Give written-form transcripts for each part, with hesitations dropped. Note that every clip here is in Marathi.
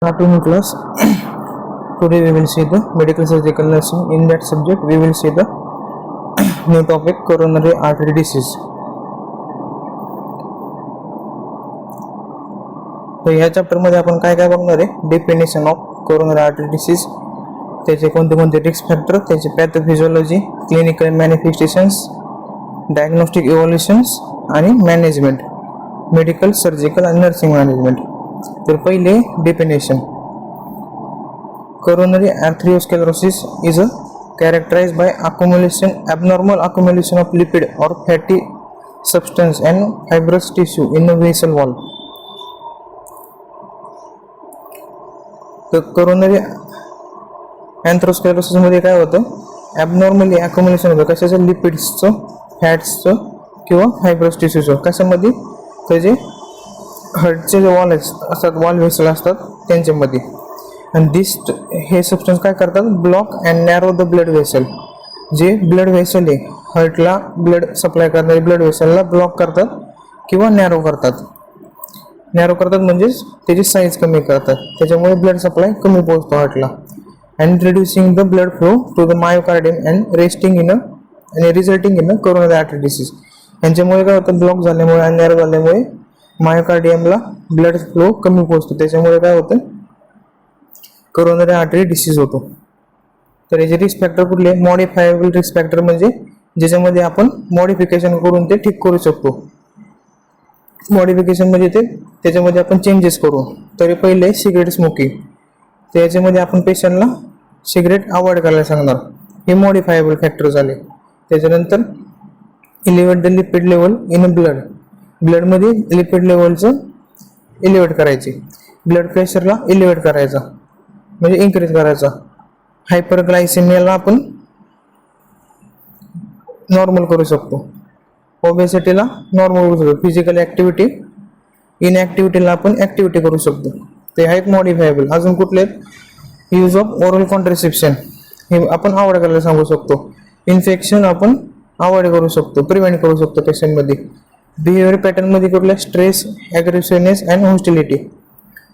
Afternoon class. Today we will see the medical surgical nursing. In that subject, we will see the new topic coronary artery disease. तर या चॅप्टर मध्ये आपण काय काय बघणार आहे? Definition of coronary artery disease, त्याचे कोणते कोणते रिस्क फॅक्टर, त्याची पॅथोफिजिओलॉजी, क्लिनिकल मॅनिफेस्टेशन्स, डायग्नोस्टिक इव्हॉल्युशन्स आणि मॅनेजमेंट, मेडिकल सर्जिकल आणि नर्सिंग मॅनेजमेंट. तर पहिले definition. coronary arteriosclerosis is characterized by abnormal accumulation of lipid or fatty substance and fibrous tissue in the vessel wall. तर coronary arteriosclerosis मध्ये काय होतं? ॲबनॉर्मली अक्युम्युलेशन होतं कशाचं? लिपिड्सचं, फॅट्सचं किंवा फायब्रस टिश्यूचं. कशामध्ये? त्याचे हार्टचे जे वॉल असतात, वॉल व्हेसल असतात त्यांच्यामध्ये. आणि हे सबस्टन्स काय करतात? Block and narrow the blood vessel. जे ब्लड व्हेसल आहे, हार्टला ब्लड सप्लाय करणारे ब्लड व्हेसलला ब्लॉक करतात किंवा नॅरो करतात. नॅरो करतात म्हणजेच त्याची साईज कमी करतात, त्याच्यामुळे ब्लड सप्लाय कमी पोहोचतो हार्टला. And reducing the blood flow to the myocardium and resulting in a coronary artery disease. यांच्यामुळे काय होतं? ब्लॉक झाल्यामुळे आणि नॅरो झाल्यामुळे मायोकार्डियमला ब्लड फ्लो कमी पोहोचतो, त्याच्यामुळे काय होतं? कोरोनरी आर्टरी डिसीज होतो. तर याचे रिस्क फॅक्टर कुठले? मॉडिफायबल रिस्क फॅक्टर म्हणजे ज्याच्यामध्ये आपण मॉडिफिकेशन करून ते ठीक करू शकतो. मॉडिफिकेशन म्हणजे त्याच्यामध्ये आपण चेंजेस करू. तरी पहिले सिगरेट स्मोकिंग, तर याच्यामध्ये आपण पेशंटला सिगरेट अवॉइड करायला सांगणार, हे मॉडिफायबल फॅक्टर झाले. त्याच्यानंतर elevate the lipid level in a blood, ब्लडमध्ये लिपिड लेवलचं इलेव्हेट करायचे. ब्लड प्रेशरला इलेव्हेट करायचा म्हणजे इन्क्रीज करायचा. हायपरग्लायसेमियाला आपण नॉर्मल करू शकतो. ओबेसिटीला नॉर्मल करू शकतो. फिजिकल ॲक्टिव्हिटी, इनॲक्टिव्हिटीला आपण ॲक्टिव्हिटी करू शकतो. ते आहेत मॉडिफायबल. अजून कुठले? यूज ऑफ ओरल कॉन्ट्रासेप्शन, हे आपण अवॉइड करायला सांगू शकतो. इन्फेक्शन आपण अवॉइड करू शकतो, प्रिव्हेंट करू शकतो पेशंटमध्ये. बिहेवियर पॅटर्नमध्ये कुठल्या? Stress, aggressiveness and hostility.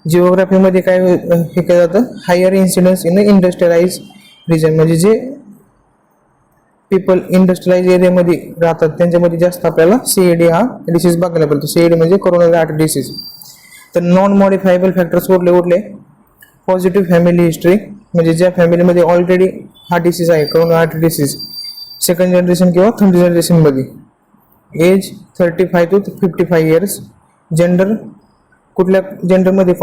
जिओग्राफीमध्ये काय हे केलं जातं? Higher incidence in industrialise region, म्हणजे जे पीपल इंडस्ट्रियलाइज एरियामध्ये राहतात त्यांच्यामध्ये जास्त आपल्याला CAD हा डिसीज बघायला मिळतो. CAD म्हणजे कोरोनरी आर्टरी डिसीज. तर नॉन मॉडिफायबल फॅक्टर्स कुठले? पॉझिटिव्ह फॅमिली हिस्ट्री, म्हणजे ज्या फॅमिलीमध्ये ऑलरेडी हा डिसीज आहे, coronary artery disease, second generation किंवा थर्ड जनरेशनमध्ये. Age 35 to 55 years. जेंडर कुठल्या जेंडरमध्ये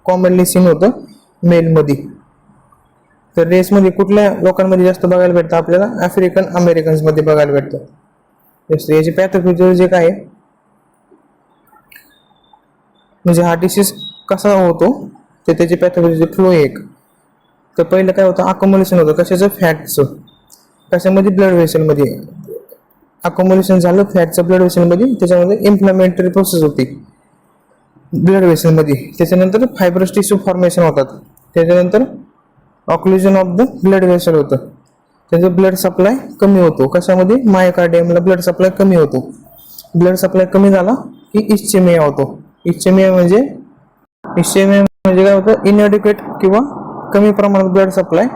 कॉमनली सीन होतं? मेलमध्ये. तर रेसमध्ये कुठल्या लोकांमध्ये जास्त बघायला भेटतं? आपल्याला आफ्रिकन अमेरिकन्समध्ये बघायला भेटतं. याची पॅथोफिजिओलॉजी काय आहे? म्हणजे हा डिसीज कसा होतो ते त्याची पॅथोफिजिओलॉजी फ्लो एक. तर पहिलं काय होतं? अकोमोलेशन होतं. कशाचं? फॅटचं. कशामध्ये? ब्लड व्हेसलमध्ये अकोमोलेशन झालं फॅटचं ब्लड व्हेसलमध्ये, त्याच्यामध्ये इन्फ्लॅमेटरी प्रोसेस होती ब्लड व्हेसलमध्ये. त्याच्यानंतर फायब्रस टिश्यू फॉर्मेशन होतात. त्याच्यानंतर occlusion of the blood vessel होतं, त्याचं ब्लड सप्लाय कमी होतो. कशामध्ये? मायोकार्डियमला ब्लड सप्लाय कमी होतो. ब्लड सप्लाय कमी झाला की इस्चेमिया होतो. इस्चेमिया म्हणजे काय होतं? इनएडिक्वेट किंवा कमी प्रमाणात ब्लड सप्लाय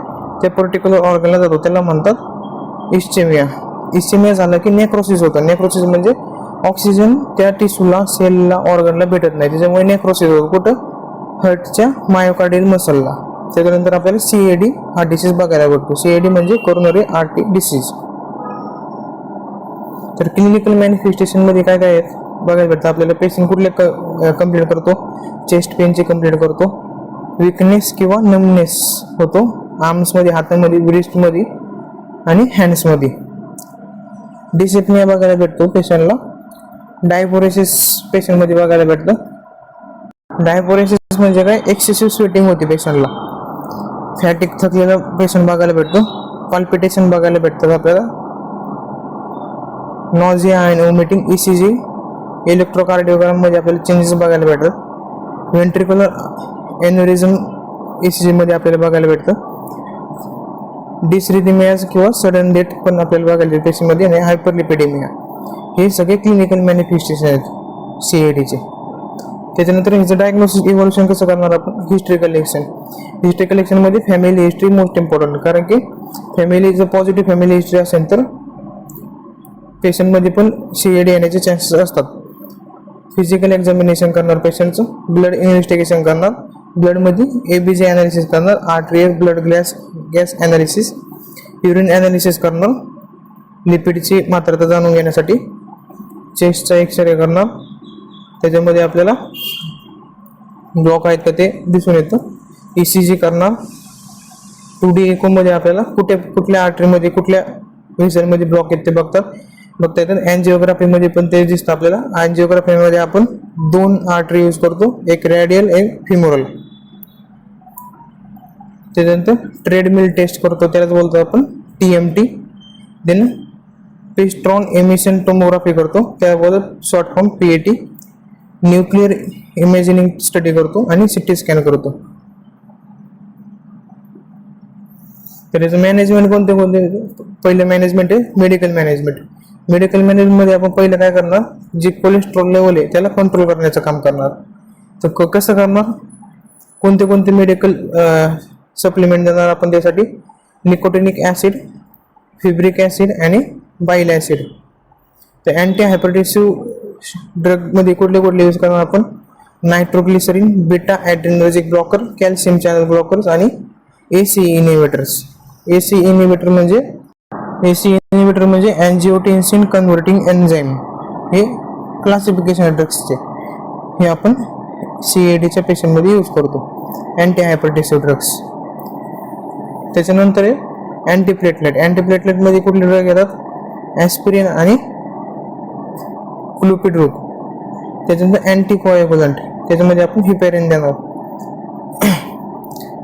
त्या पर्टिक्युलर ऑर्गनला जातो, त्याला म्हणतात इस्चेमिया. इस्चेमिया झाला की नेक्रोसिस होतं. नेक्रोसिस म्हणजे ऑक्सिजन त्या टिश्यूला, सेलला, ऑर्गनला भेटत नाही, त्याच्यामुळे नेक्रोसिस होतं. कुठं? हार्टच्या मायोकार्डियल मसलला. त्याच्यानंतर आपल्याला CAD हा डिसीज बघायला भेटतो. CAD म्हणजे कोरोनरी आर्टरी डिसीज. तर क्लिनिकल मॅनिफेस्टेशनमध्ये काय काय आहेत बघायला भेटतं आपल्याला? पेशंट कुठले कंप्लेंट करतो? चेस्ट पेनची कंप्लेंट करतो. विकनेस किंवा नमनेस होतो आर्म्समध्ये, हातामध्ये, ब्रिस्टमध्ये आणि हँड्समध्ये. डिसेप्निया बघायला भेटतो पेशंटला. डायफोरेसिस पेशंटमध्ये बघायला भेटतं. डायफोरेसिस म्हणजे काय? एक्सेसिव्ह स्वेटिंग होती पेशंटला. फॅटिक, थकलेला पेशंट बघायला भेटतो. पाल्पिटेशन बघायला भेटतात आपल्याला. नॉझिया अँड वॉमिटिंग. ECG, इलेक्ट्रोकार्डिओग्राम मध्ये आपल्याला चेंजेस बघायला भेटतात. व्हेंट्रिक्युलर एन्युरिझम ECG मध्ये आपल्याला बघायला भेटतं. डिसरिथमियाज किंवा सडन डेथ पण आपल्याला बघायला पेशंटमध्ये. आणि हायपरलिपिडेमिया. हे सगळे क्लिनिकल मॅनिफेस्टेशन आहेत CADचे. त्याच्यानंतर ह्याचं डायग्नोसिस इव्हॉल्युशन कसं करणार आपण, हिस्ट्री कलेक्शन मध्ये फॅमिली हिस्ट्री मोस्ट इम्पॉर्टंट, कारण की फॅमिली जर पॉझिटिव्ह फॅमिली हिस्ट्री असेल तर पेशंटमध्ये पण CAD येण्याचे चान्सेस असतात. फिजिकल एक्झामिनेशन करणार पेशंटचं, ब्लड इन्व्हेस्टिगेशन करणार, ब्लडमध्ये ABG ॲनालिसिस करणार, arterial blood gas analysis, urine analysis करणार, लिपिडची मात्रा जाणून घेण्यासाठी, चेस्टचा एक्सरे करणार, त्याच्यामध्ये आपल्याला ब्लॉक आहेत का ते दिसून येतं, ECG करणार, 2D एकोमध्ये आपल्याला कुठल्या आर्टरीमध्ये कुठल्या व्हेसलमध्ये ब्लॉक आहेत ते बघता येतात. अँजिओग्राफीमध्ये पण ते दिसतं आपल्याला. अँजिओग्राफीमध्ये आपण 2 आर्टरी यूज करतो, एक रॅडियल एक फिमोरल. त्याच्यानंतर ट्रेडमिल टेस्ट करतो, त्यालाच बोलतो आपण TMT. देन पेस्ट्रॉन एमिशन टोमोग्राफी करतो, त्याबद्दल short form PAT. Nuclear imaging study करतो आणि CT स्कॅन करतो. तर याचं मॅनेजमेंट कोणते पहिले मॅनेजमेंट आहे मेडिकल मॅनेजमेंटमध्ये आपण पहिलं काय करणार, जे कोलेस्ट्रॉल लेवल आहे त्याला कंट्रोल करण्याचं काम करणार. तर कसं करणार, कोणते मेडिकल सप्लिमेंट देणार आपण त्यासाठी, निकोटिनिक ॲसिड, फिब्रिक ॲसिड आणि बाईल ॲसिड. तर अँटी हायपरटेन्सिव्ह ड्रगमध्ये कुठले यूज करणार आपण, nitroglycerin, beta adrenergic blocker, calcium channel blockers आणि AC इनिव्हेटर्स. AC इनिव्हेटर म्हणजे अँजिओटेन्सिन कन्व्हर्टिंग एन्झाईम. हे क्लासिफिकेशन ड्रग्सचे हे आपण CADच्या पेशंटमध्ये यूज करतो, अँटी हायपरटेन्सिव्ह ड्रग्स. त्याच्यानंतर आहे अँटीप्लेटलेटमध्ये कुठले ड्रग येतात, ॲस्पिरिन आणि क्लुपिड्रूक. त्याच्यानंतर अँटीकोॲग्युलंट, त्याच्यामध्ये आपण हिपॅरिन देणार.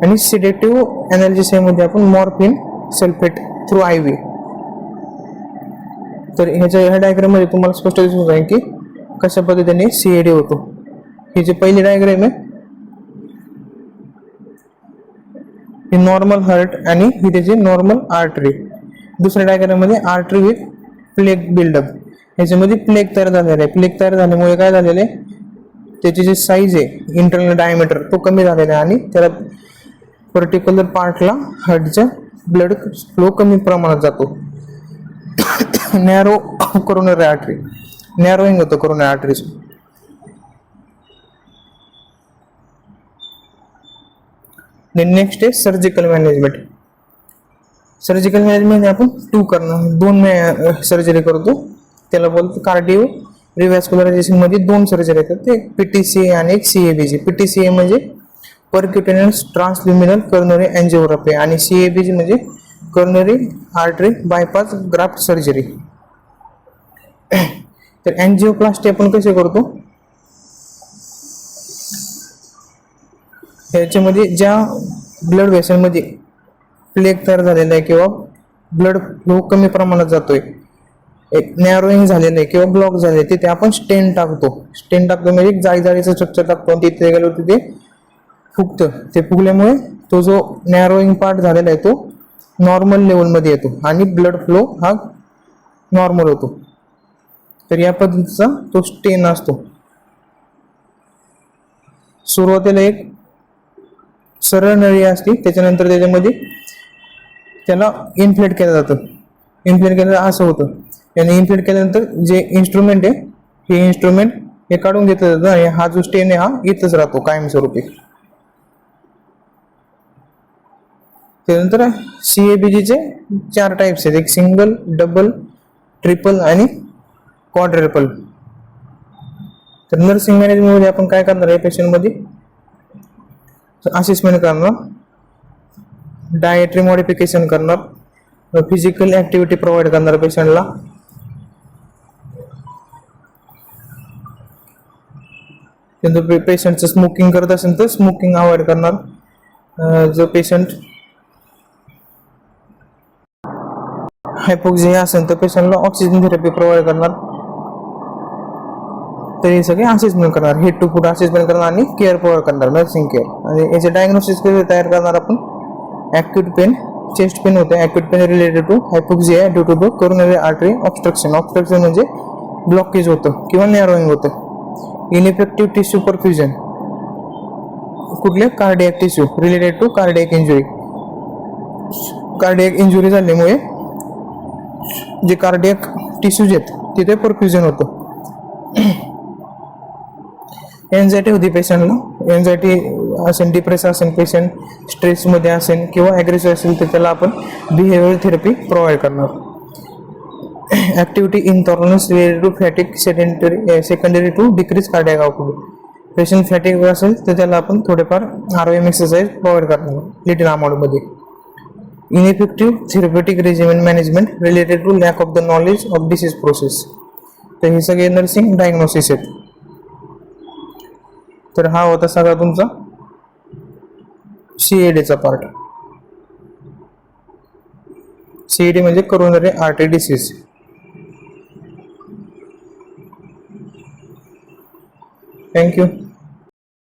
आणि सिडेटिव्ह ॲनाल्जेसियामध्ये आपण मॉर्फिन सल्फेट थ्रू IV. तर ह्या डायग्राममध्ये तुम्हाला स्पष्ट दिसून जाईल की कशा पद्धतीने CAD होतो. ही जी पहिली डायग्राम आहे ही नॉर्मल हार्ट आणि ही त्याची नॉर्मल आर्टरी. दुसऱ्या डायग्राममध्ये आर्टरी विथ प्लेग बिल्डअप. ह्याच्यामध्ये प्लेग तयार झालेला आहे. प्लेग तयार झाल्यामुळे काय झालेलं आहे, त्याची जी साईज आहे इंटरनल डायमीटर तो कमी झालेला आहे आणि त्याला पर्टिक्युलर पार्टला हार्टचा ब्लड फ्लो कमी प्रमाणात जातो. नॅरो कोरोनरी आर्टरी, नॅरोइंग होतं कोरोनरी आर्टरीज. नेक्स्ट आहे सर्जिकल मॅनेजमेंट. आपण 2 सर्जरी करतो, त्याला बोलतो कार्डिओ रिव्हॅस्क्युलरायझेशन मध्ये 2 सर्जरी येतात, ते PTCA आणि एक CABG. PTCA म्हणजे परक्युटेनियस ट्रान्सल्युमिनल कॉर्नरी अँजिओग्राफी आणि CABG म्हणजे coronary artery bypass graft surgery. तर अँजिओप्लास्टी आपण कसे करतो, ह्याच्यामध्ये ज्या ब्लड व्हेसलमध्ये प्लेग तयार झालेला आहे किंवा ब्लड फ्लो कमी प्रमाणात जातोय, एक नॅरोइंग झालेलं आहे किंवा ब्लॉक झाले, तिथे आपण स्टेन टाकतो म्हणजे जाळीचं स्ट्रक्चर टाकतो आणि तिथे गेलो तिथे फुगतं. ते फुगल्यामुळे तो जो नॅरोइंग पार्ट झालेला आहे तो नॉर्मल लेवलमध्ये येतो आणि ब्लड फ्लो हा नॉर्मल होतो. तर या पद्धतीचा तो स्टेन असतो. सुरुवातीला एक सरळ नळी असते, त्याच्यानंतर त्याच्यामध्ये त्याला इन्फ्लेट केलं जातं. असं होतं, याने इन्फ्लेट केल्यानंतर जे इन्स्ट्रुमेंट आहे हे इन्स्ट्रुमेंट हे काढून घेतलं जातं आणि हा जो स्टेन आहे हा इथंच राहतो कायमस्वरूपी. त्यानंतर CABGचे 4 टाइप्स आहेत, एक सिंगल, डबल, ट्रिपल आणि क्वाड्रपल. तर नर्सिंग मॅनेजमेंटमध्ये आपण काय करणार आहे, पेशंटमध्ये असेसमेंट करणार, डायटरी मॉडिफिकेशन करणार, फिजिकल ऍक्टिव्हिटी प्रोव्हाइड करणार पेशंटला, त्यानंतर पेशंटचं स्मोकिंग करत असेल तर स्मोकिंग अवॉइड करणार, जो पेशंट हायपोक्सिया असेल तर पेशंटला ऑक्सिजन थेरपी प्रोव्हाइड करणार. तर हे सगळे असेसमेंट करणार, हेड टू फूट असेसमेंट करणार आणि केअर प्रोव्हाइड करणार, नर्सिंग केअर. आणि याचे डायग्नोसिस कसे तयार करणार आपण, ॲक्यूट पेन, चेस्ट पेन होते, acute pain related to hypoxia due to the coronary artery obstruction म्हणजे ब्लॉकेज होतं किंवा नॅरोइंग होतं. इनइफेक्टिव्ह टिश्यू परफ्युजन, कुठले cardiac tissue related to cardiac injury. Cardiac injury झाल्यामुळे जे कार्डियक टिश्यूज आहेत तिथे परफ्युजन होतं. एन्झायटी होती पेशंटला, एन्झायटी असेल, डिप्रेस असेल पेशंट, स्ट्रेसमध्ये असेल किंवा ॲग्रेसिव्ह असेल तर त्याला आपण बिहेवियर थेरपी प्रोव्हाइड करणार. Activity intolerance related to fatigue secondary to decrease cardiac output. Patient fatigue असेल तर त्याला आपण थोडेफार ROM एक्सरसाइज प्रोव्हाइड करणार लिटिल अमाऊंटमध्ये. Ineffective therapeutic regimen management related to lack of the knowledge of disease process. तर हे सगळे नर्सिंग डायग्नोसिस आहेत. तर हा होता सगळा तुमचा CADचा पार्ट. CAD म्हणजे करोनरी आर्टरी डिसीज. थँक्यू.